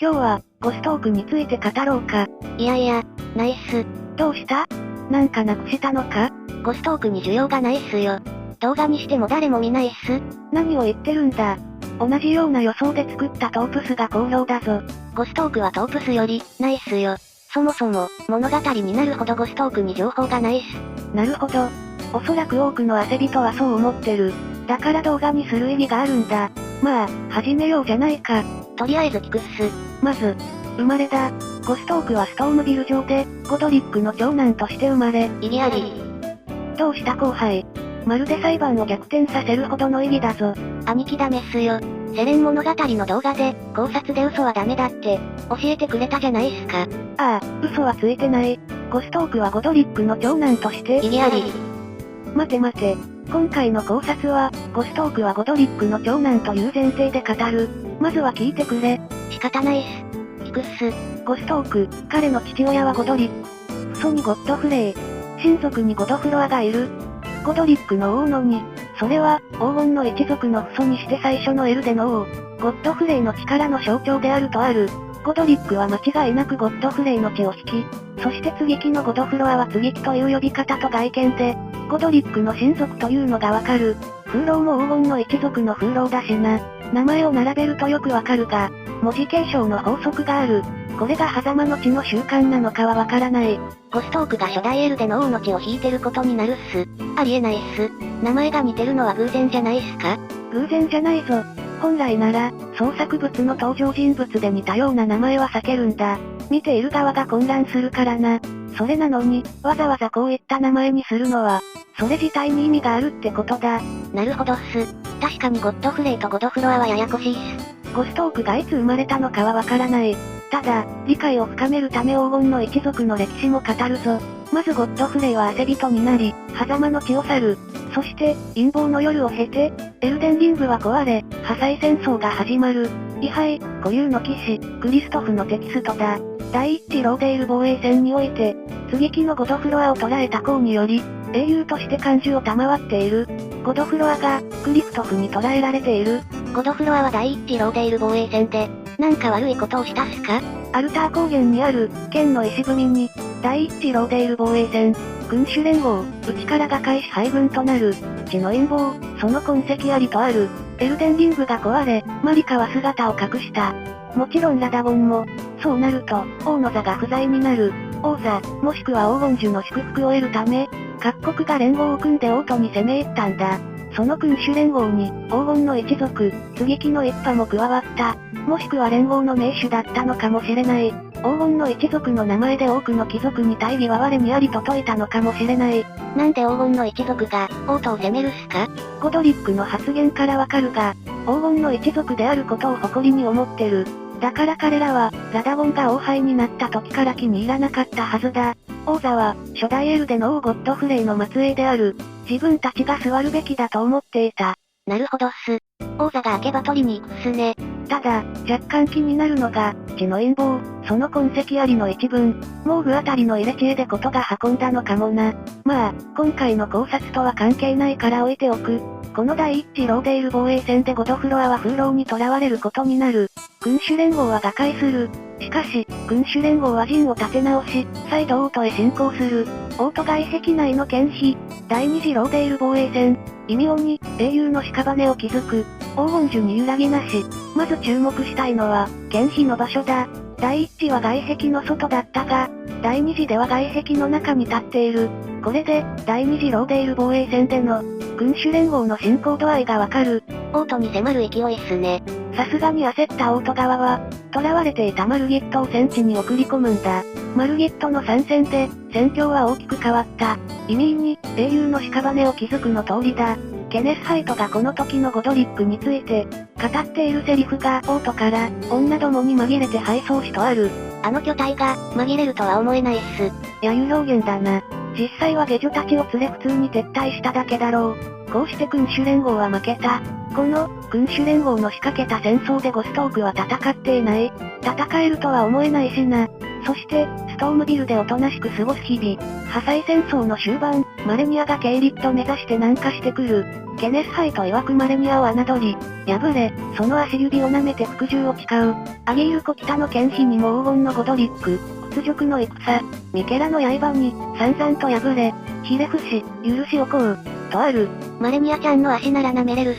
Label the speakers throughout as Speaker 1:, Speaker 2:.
Speaker 1: 今日は、ゴストークについて語ろうか。
Speaker 2: いやいや、ないっす。
Speaker 1: どうした？なんかなくしたのか？
Speaker 2: ゴストークに需要がないっすよ。動画にしても誰も見ないっす。
Speaker 1: 何を言ってるんだ。同じような予想で作ったトープスが好評だぞ。
Speaker 2: ゴストークはトープスより、ないっすよ。そもそも、物語になるほどゴストークに情報がないっす。
Speaker 1: なるほど。おそらく多くの汗人はそう思ってる。だから動画にする意義があるんだ。まあ、始めようじゃないか。
Speaker 2: とりあえず聞くっす。
Speaker 1: まず、生まれだ。ゴストークはストームビル城で、ゴドリックの長男として生まれ。
Speaker 2: 意義あり。
Speaker 1: どうした後輩。まるで裁判を逆転させるほどの意義だぞ。
Speaker 2: 兄貴ダメっすよ。セレン物語の動画で、考察で嘘はダメだって、教えてくれたじゃないっすか。
Speaker 1: ああ、嘘はついてない。ゴストークはゴドリックの長男として、
Speaker 2: 意義あり。
Speaker 1: 待て待て。今回の考察は、ゴストークはゴドリックの長男という前提で語る。まずは聞いてくれ。
Speaker 2: 仕方ないっす。聞くっす。
Speaker 1: ゴストーク、彼の父親はゴドリック。父祖にゴッドフレイ。親族にゴドフロアがいる。ゴドリックの王のに、それは、黄金の一族の父祖にして最初のエルデの王、ゴッドフレイの力の象徴であるとある。ゴドリックは間違いなくゴッドフレイの血を引き、そして継ぎ木のゴドフロアは継ぎ木という呼び方と外見で、ゴドリックの親族というのがわかる。風浪も黄金の一族の風浪だしな。名前を並べるとよくわかるが、文字継承の法則がある。これが狭間の血の習慣なのかはわからない。
Speaker 2: ゴストークが初代エルデの王の血を引いてることになるっす。ありえないっす。名前が似てるのは偶然じゃないっすか？
Speaker 1: 偶然じゃないぞ。本来なら、創作物の登場人物で似たような名前は避けるんだ。見ている側が混乱するからな。それなのに、わざわざこういった名前にするのは、それ自体に意味があるってことだ。
Speaker 2: なるほどっす。確かにゴッドフレイとゴドフロアはややこしいっす。
Speaker 1: ゴストークがいつ生まれたのかはわからない。ただ、理解を深めるため黄金の一族の歴史も語るぞ。まずゴッドフレイは汗人になり、狭間の血を去る。そして、陰謀の夜を経て、エルデンリングは壊れ、破砕戦争が始まる。位牌、固有の騎士、クリストフのテキストだ。第一次ローデール防衛戦において、継ぎ木のゴドフロアを捕らえた功により、英雄として漢字を賜っている。ゴドフロアが、クリストフに捕らえられている。
Speaker 2: ゴドフロアは第一次ローデール防衛戦で、なんか悪いことをしたっすか？
Speaker 1: アルター高原にある、剣の石踏みに、第一次ローデール防衛戦、君主連合、内からが開始敗軍となる、血の陰謀、その痕跡ありとある、エルデンリングが壊れ、マリカは姿を隠した。もちろんラダゴンも、そうなると、王の座が不在になる、王座、もしくは黄金樹の祝福を得るため、各国が連合を組んで王都に攻め入ったんだ。その君主連合に、黄金の一族、継ぎ木の一派も加わった。もしくは連合の盟主だったのかもしれない。黄金の一族の名前で多くの貴族に大義は我にありと説いたのかもしれない。
Speaker 2: なんで黄金の一族が、王都を攻めるっすか？
Speaker 1: ゴドリックの発言からわかるが、黄金の一族であることを誇りに思ってる。だから彼らは、ラダゴンが王牌になった時から気に入らなかったはずだ。王座は、初代エルデの王ゴッドフレイの末裔である。自分たちが座るべきだと思っていた。
Speaker 2: なるほどっす。王座が明けば取りに行くっすね。
Speaker 1: ただ、若干気になるのが、血の陰謀、その痕跡ありの一文、毛布あたりの入れ知恵でことが運んだのかもな。まあ、今回の考察とは関係ないから置いておく。この第一次ローデール防衛戦でゴドフロアは風浪に囚われることになる。君主連合は瓦解する。しかし、君主連合は陣を立て直し、再度王都へ侵攻する。王都外壁内の剣碑、第二次ローデール防衛戦、異名に、英雄の屍を築く。黄金樹に揺らぎなし。まず注目したいのは、剣碑の場所だ。第一次は外壁の外だったが、第二次では外壁の中に立っている。これで、第二次ローデール防衛戦での、君主連合の進行度合いがわかる。
Speaker 2: 王都に迫る勢いっすね。
Speaker 1: さすがに焦った王都側は、囚われていたマルギットを戦地に送り込むんだ。マルギットの参戦で、戦況は大きく変わった。意味に、英雄の屍を築くの通りだ。ケネス・ハイトがこの時のゴドリックについて、語っているセリフが王都から、女どもに紛れて敗走しとある。
Speaker 2: あの巨体が、紛れるとは思えないっす。
Speaker 1: 揶揄表現だな。実際は下女たちを連れ普通に撤退しただけだろう。こうして君主連合は負けた。この、君主連合の仕掛けた戦争でゴストークは戦っていない。戦えるとは思えないしな。そして、トームビルでおとなしく過ごす日々。破砕戦争の終盤、マレニアがケイリット目指して南下してくる。ケネスハイと曰くマレニアを侮り、敗れ、その足指を舐めて服従を誓う。アギールコ北の剣士にも黄金のゴドリック、屈辱の戦、ミケラの刃に、散々と敗れ、ひれ伏し、許しを請う、とある。
Speaker 2: マレニアちゃんの足なら舐めれるっす。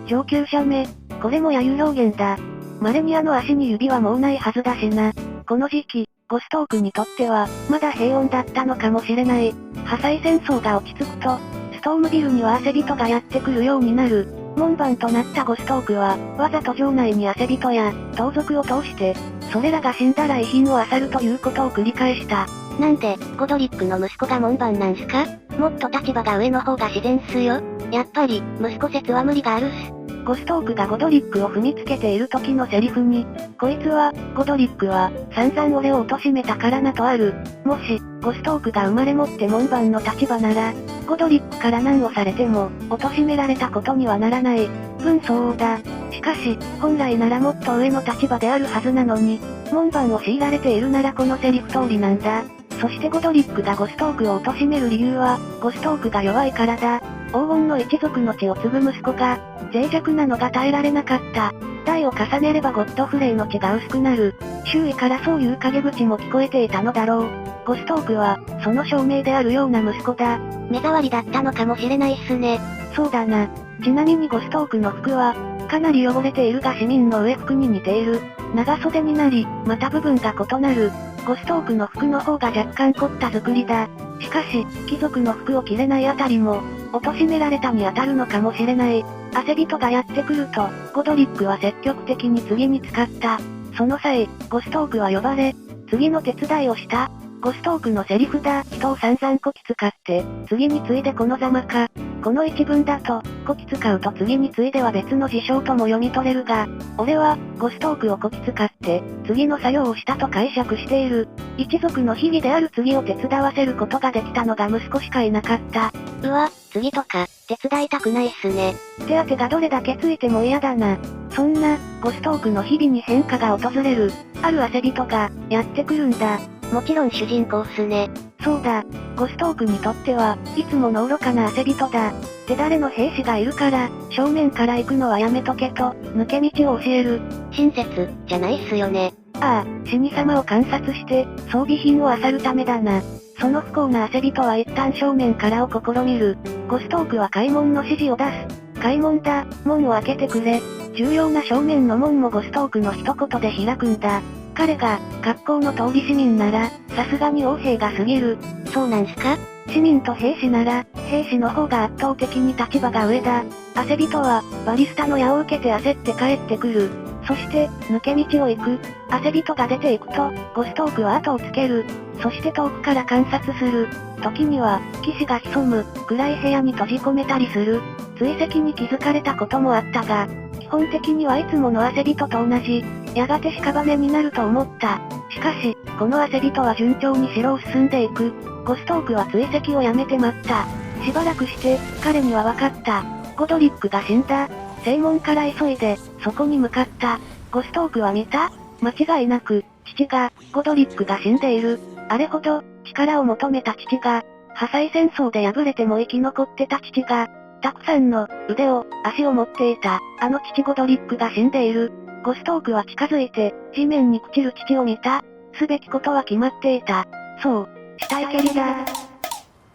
Speaker 1: 上級者名、これも揶揄表現だ。マレニアの足に指はもうないはずだしな。この時期、ゴストークにとっては、まだ平穏だったのかもしれない。破砕戦争が落ち着くと、ストームビルには汗人がやってくるようになる。門番となったゴストークは、わざと城内に汗人や、盗賊を通して、それらが死んだら遺品を漁るということを繰り返した。
Speaker 2: なんで、ゴドリックの息子が門番なんすか？もっと立場が上の方が自然っすよ。やっぱり、息子説は無理があるっす。
Speaker 1: ゴストークがゴドリックを踏みつけている時のセリフに、こいつは、ゴドリックは、散々俺を貶めたからなとある。もし、ゴストークが生まれ持って門番の立場なら、ゴドリックから難をされても、貶められたことにはならない。分相応だ。しかし、本来ならもっと上の立場であるはずなのに、門番を強いられているならこのセリフ通りなんだ。そしてゴドリックがゴストークを貶める理由は、ゴストークが弱いからだ。黄金の一族の血を継ぐ息子が、脆弱なのが耐えられなかった。代を重ねればゴッドフレイの血が薄くなる。周囲からそういう陰口も聞こえていたのだろう。ゴストークは、その証明であるような息子だ。
Speaker 2: 目障りだったのかもしれないっすね。
Speaker 1: そうだな。ちなみにゴストークの服は、かなり汚れているが市民の上服に似ている。長袖になり、また部分が異なる。ゴストークの服の方が若干凝った作りだ。しかし、貴族の服を着れないあたりも、貶められたに当たるのかもしれない。汗人がやってくると、ゴドリックは積極的に次に使った。その際、ゴストークは呼ばれ、次の手伝いをした。ゴストークのセリフだ。人を散々こき使って、次に次いでこのざまか。この一文だと、こき使うと次に次いでは別の事象とも読み取れるが、俺は、ゴストークをこき使って、次の作業をしたと解釈している。一族の秘技である次を手伝わせることができたのが息子しかいなかった。
Speaker 2: うわ、次とか、手伝いたくないっすね。
Speaker 1: 手当がどれだけついても嫌だな。そんな、ゴストークの日々に変化が訪れる。ある汗人が、やってくるんだ。
Speaker 2: もちろん主人公っすね。
Speaker 1: そうだ。ゴストークにとっては、いつもの愚かな汗人だ。手だれの兵士がいるから、正面から行くのはやめとけと、抜け道を教える。
Speaker 2: 親切、じゃないっすよね。
Speaker 1: ああ、死に様を観察して、装備品を漁るためだな。その不幸な汗人は一旦正面からを試みる。ゴストークは開門の指示を出す。開門だ、門を開けてくれ。重要な正面の門もゴストークの一言で開くんだ。彼が、格好の通り市民なら、さすがに横兵が過ぎる。
Speaker 2: そうなんすか？
Speaker 1: 市民と兵士なら、兵士の方が圧倒的に立場が上だ。汗人は、バリスタの矢を受けて焦って帰ってくる。そして、抜け道を行く。汗人が出ていくと、ゴストークは後をつける。そして遠くから観察する。時には、騎士が潜む、暗い部屋に閉じ込めたりする。追跡に気づかれたこともあったが、基本的にはいつもの汗人と同じ。やがて屍になると思った。しかし、この汗人は順調に城を進んでいく。ゴストークは追跡をやめて待った。しばらくして、彼には分かった。ゴドリックが死んだ。正門から急いで、そこに向かった。ゴストークは見た？間違いなく、父が、ゴドリックが死んでいる。あれほど、力を求めた父が、破砕戦争で敗れても生き残ってた父が、たくさんの、腕を、足を持っていた、あの父ゴドリックが死んでいる。ゴストークは近づいて、地面に朽ちる父を見た。すべきことは決まっていた。そう、死体蹴りだ。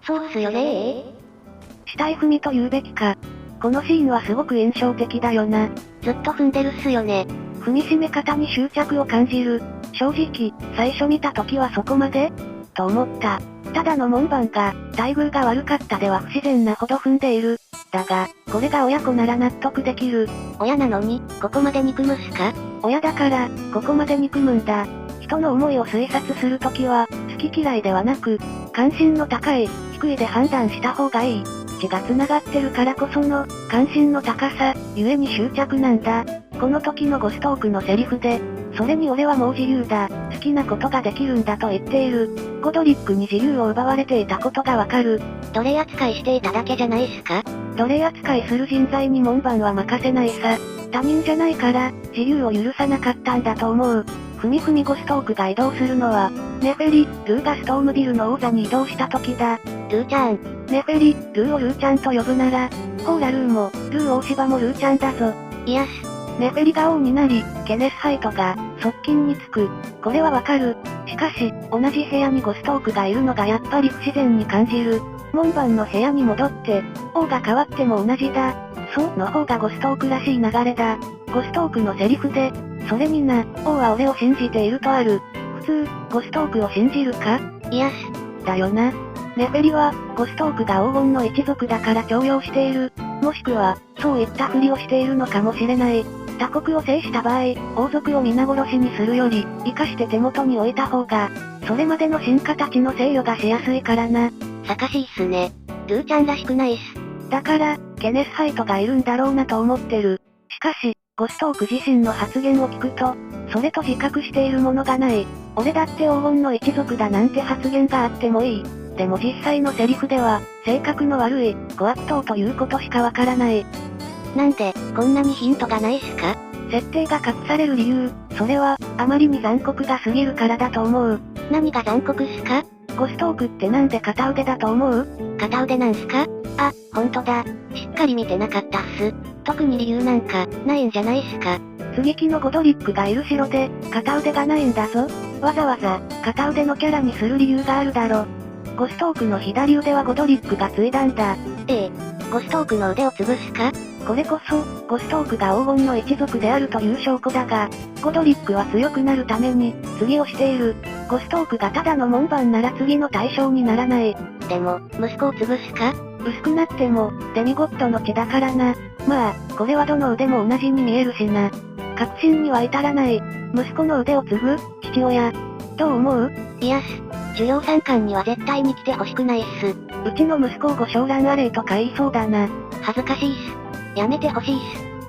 Speaker 2: そうっすよねー。
Speaker 1: 死体踏みと言うべきか。このシーンはすごく印象的だよな。
Speaker 2: ずっと踏んでるっすよね。
Speaker 1: 踏みしめ方に執着を感じる。正直、最初見た時はそこまでと思った。ただの門番が、待遇が悪かったでは不自然なほど踏んでいる。だが、これが親子なら納得できる。
Speaker 2: 親なのに、ここまで憎むっすか？
Speaker 1: 親だから、ここまで憎むんだ。人の思いを推察するときは、好き嫌いではなく、関心の高い、低いで判断した方がいい。血が繋がってるからこその、関心の高さ、ゆえに執着なんだ。この時のゴストークのセリフで、それに俺はもう自由だ、好きなことができるんだと言っている。ゴドリックに自由を奪われていたことがわかる。
Speaker 2: 奴隷扱いしていただけじゃないっすか？
Speaker 1: 奴隷扱いする人材に門番は任せないさ。他人じゃないから、自由を許さなかったんだと思う。ふみふみゴストークが移動するのは、ネフェリ、ルーがストームビルの王座に移動した時だ。
Speaker 2: ルーちゃん。
Speaker 1: ネフェリ、ルーをルーちゃんと呼ぶなら、ほーらルーも、ルー大柴もルーちゃんだぞ。
Speaker 2: イエス。
Speaker 1: ネフェリが王になり、ケネスハイトが、側近につく。これはわかる。しかし、同じ部屋にゴストークがいるのがやっぱり不自然に感じる。門番の部屋に戻って、王が変わっても同じだ。そうの方がゴストークらしい流れだ。ゴストークのセリフで、それにな、王は俺を信じているとある。普通、ゴストークを信じるか？
Speaker 2: イエス。
Speaker 1: だよな。ネフェリは、ゴストークが黄金の一族だから重用している。もしくは、そういったふりをしているのかもしれない。他国を制した場合、王族を皆殺しにするより、生かして手元に置いた方が、それまでの進化たちの制御がしやすいからな。
Speaker 2: さかしいっすね。ルーちゃんらしくないっす。
Speaker 1: だから、ケネスハイトがいるんだろうなと思ってる。しかし、ゴストーク自身の発言を聞くと、それと自覚しているものがない。俺だって黄金の一族だなんて発言があってもいい。でも実際のセリフでは、性格の悪い、ご悪党ということしかわからない。
Speaker 2: なんで、こんなにヒントがないっすか？
Speaker 1: 設定が隠される理由、それは、あまりに残酷が過ぎるからだと思う。
Speaker 2: 何が残酷っすか？
Speaker 1: ゴストークってなんで片腕だと思う？
Speaker 2: 片腕なんすか？あ、ほんとだ。しっかり見てなかったっす。特に理由なんか、ないんじゃないっすか？
Speaker 1: 接ぎ木のゴドリックがいる城で、片腕がないんだぞ。わざわざ、片腕のキャラにする理由があるだろ。ゴストークの左腕はゴドリックが継いだんだ。
Speaker 2: ゴストークの腕を潰すか？
Speaker 1: これこそ、ゴストークが黄金の一族であるという証拠だが、ゴドリックは強くなるために、次をしている。ゴストークがただの門番なら次の対象にならない。
Speaker 2: でも、息子を潰すか？
Speaker 1: 薄くなっても、デミゴッドの血だからな。まあ、これはどの腕も同じに見えるしな。確信には至らない。息子の腕を継ぐ、父親。どう思う？
Speaker 2: イエス。主要三冠には絶対に来てほしくないっす。
Speaker 1: うちの息子をご将来あれとか言いそうだな。
Speaker 2: 恥ずかしいっす。やめてほしいっ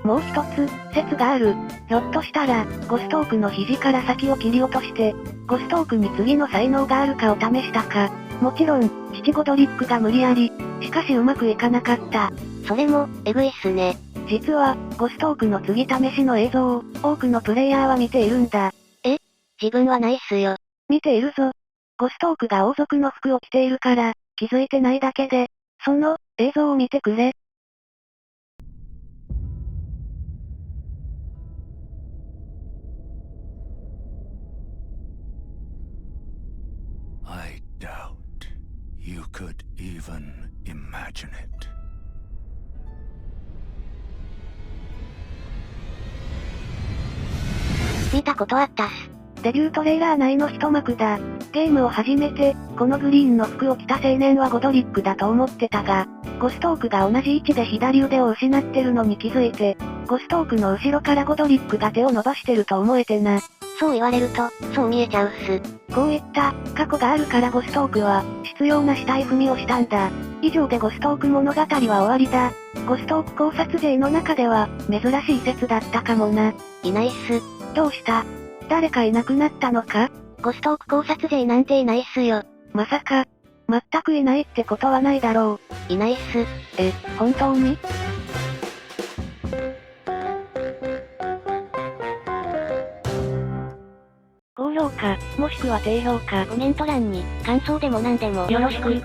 Speaker 2: す。
Speaker 1: もう一つ、説がある。ひょっとしたら、ゴストークの肘から先を切り落として、ゴストークに次の才能があるかを試したか。もちろん、父ゴドリックが無理やり。しかしうまくいかなかった。
Speaker 2: それも、えぐいっすね。
Speaker 1: 実は、ゴストークの次試しの映像を、多くのプレイヤーは見ているんだ。
Speaker 2: 自分はないっすよ。
Speaker 1: 見ているぞ。ゴストークが王族の服を着ているから、気づいてないだけで、その、映像を見てくれ。
Speaker 3: I doubt you could even imagine it.
Speaker 2: 見たことあったっす。
Speaker 1: デビュートレーラー内の一幕だ。ゲームを始めて、このグリーンの服を着た青年はゴドリックだと思ってたが、ゴストークが同じ位置で左腕を失ってるのに気づいて、ゴストークの後ろからゴドリックが手を伸ばしてると思えてな。
Speaker 2: そう言われると、そう見えちゃうっす。
Speaker 1: こういった、過去があるからゴストークは、必要な死体踏みをしたんだ。以上でゴストーク物語は終わりだ。ゴストーク考察勢の中では、珍しい説だったかもな。
Speaker 2: いないっす。
Speaker 1: どうした？誰かいなくなったのか？
Speaker 2: ゴストーク考察勢なんていないっすよ。
Speaker 1: まさか、全くいないってことはないだろ
Speaker 2: いないっす。
Speaker 1: う。本当に？高評価、もしくは低評価、
Speaker 2: コメント欄に、感想でも何でもよろしく。